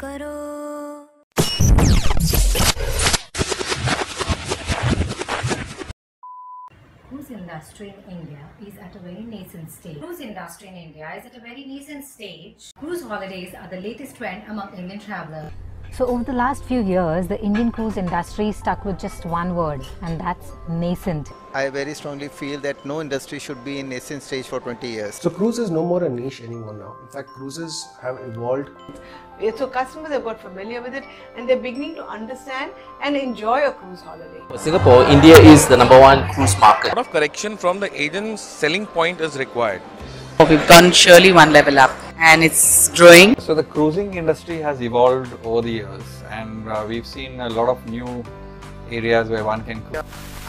करो। Cruise industry in India is at a very nascent stage. Cruise holidays are the latest trend among Indian travelers. So over the last few years, the Indian cruise industry stuck with just one word, and that's nascent. I very strongly feel that no industry should be in nascent stage for 20 years. So cruise is no more a niche anymore now. In fact, cruises have evolved. So customers have got familiar with it and they're beginning to understand and enjoy a cruise holiday. For Singapore, India is the #1 cruise market. A lot of correction from the agent's selling point is required. We've gone surely one level up and it's growing. So the cruising industry has evolved over the years, and we've seen a lot of new areas where one can cruise.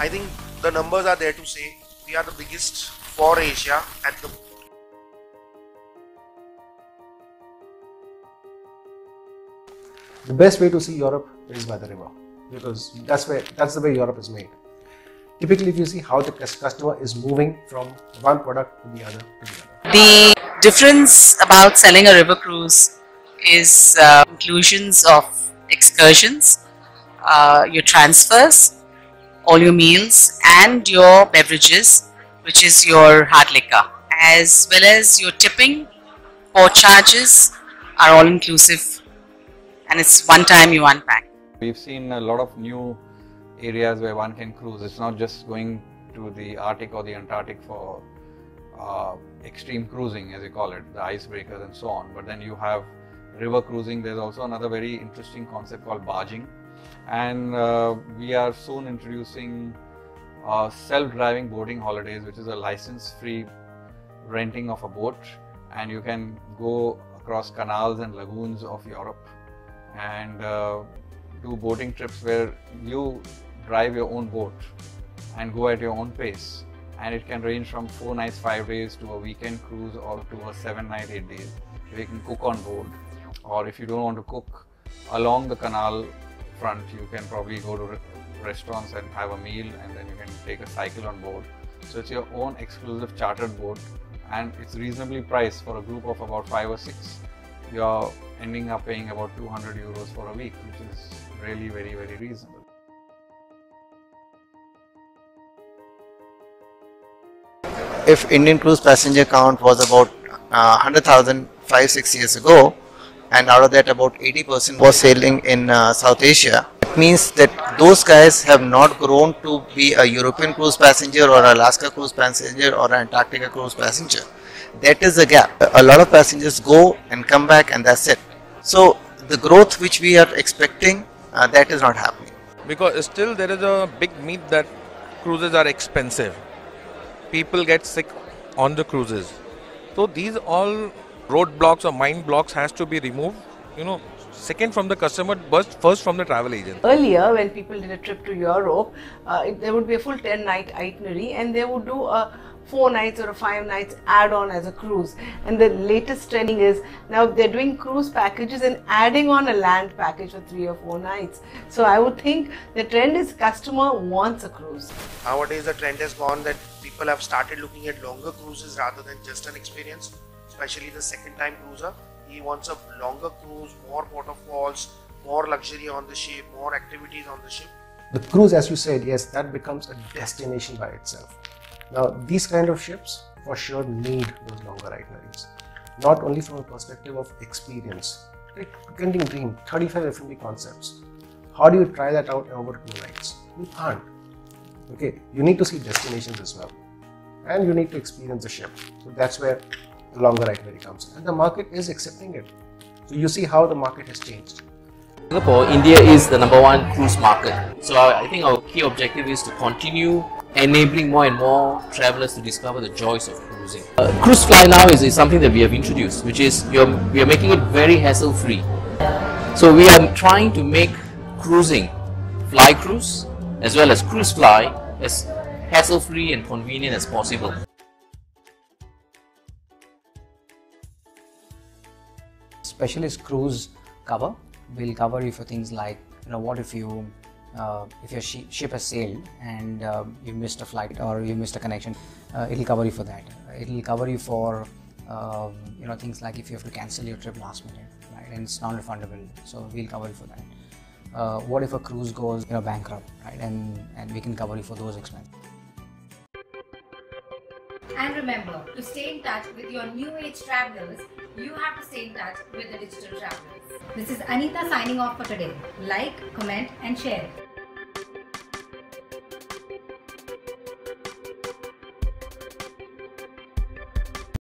I think the numbers are there to say we are the biggest for Asia at the moment. The best way to see Europe is by the river, because that's the way Europe is made. Typically, if you see how the customer is moving from one product to the other. The difference about selling a river cruise is inclusions of excursions, your transfers, all your meals and your beverages, which is your hard liquor, as well as your tipping, port charges are all inclusive, and it's one time you unpack. We've seen a lot of new areas where one can cruise. It's not just going to the Arctic or the Antarctic for extreme cruising, as you call it, the icebreakers and so on, but then you have river cruising. There's also another very interesting concept called barging, and we are soon introducing self-driving boating holidays, which is a license-free renting of a boat, and you can go across canals and lagoons of Europe and do boating trips where you drive your own boat and go at your own pace, and it can range from 4 nights 5 days to a weekend cruise, or to a 7 night 8 days. You can cook on board, or if you don't want to cook along the canal front, you can probably go to restaurants and have a meal, and then you can take a cycle on board. So it's your own exclusive chartered boat, and it's reasonably priced for a group of about 5 or 6. You're ending up paying about 200 euros for a week, which is really very, very reasonable. If Indian cruise passenger count was about 100,000 5-6 years ago, and out of that about 80% was sailing in South Asia, it means that those guys have not grown to be a European cruise passenger or Alaska cruise passenger or an Antarctica cruise passenger. That is the gap. A lot of passengers go and come back, and that's it. So the growth which we are expecting, that is not happening. Because still there is a big myth that cruises are expensive. People get sick on the cruises. So these all roadblocks or mind blocks has to be removed. Second from the customer, but first from the travel agent. Earlier, when people did a trip to Europe, there would be a full 10-night itinerary and they would do a 4 nights or a 5 nights add-on as a cruise. And the latest trending is now they're doing cruise packages and adding on a land package for 3 or 4 nights. So I would think the trend is customer wants a cruise. Nowadays the trend has gone that people have started looking at longer cruises rather than just an experience, especially the second time cruiser. He wants a longer cruise, more waterfalls, more luxury on the ship, more activities on the ship. The cruise, as you said, yes, that becomes a destination by itself. Now, these kind of ships for sure need those longer itineraries, not only from a perspective of experience. Like Genting Dream, 35 F&B concepts. How do you try that out over 2 nights? You can't. Okay, you need to see destinations as well, and you need to experience the ship. So that's where the longer itinerary comes in, and the market is accepting it. So you see how the market has changed. Singapore, India is the #1 cruise market. So I think our key objective is to continue enabling more and more travelers to discover the joys of cruising. Cruise Fly now is something that we have introduced, which is we are making it very hassle-free. So we are trying to make cruising, Fly Cruise, as well as Cruise Fly, as hassle-free and convenient as possible. Specialist cruise cover will cover you for things like, what if you if your ship has sailed and you missed a flight or you missed a connection, it'll cover you for that. It'll cover you for things like if you have to cancel your trip last minute, right? and it's non-refundable, so we'll cover you for that. What if a cruise goes bankrupt, right? And we can cover you for those expenses. And remember, to stay in touch with your new age travelers, you have to stay in touch with the digital travelers. This is Anita signing off for today. Like, comment and share.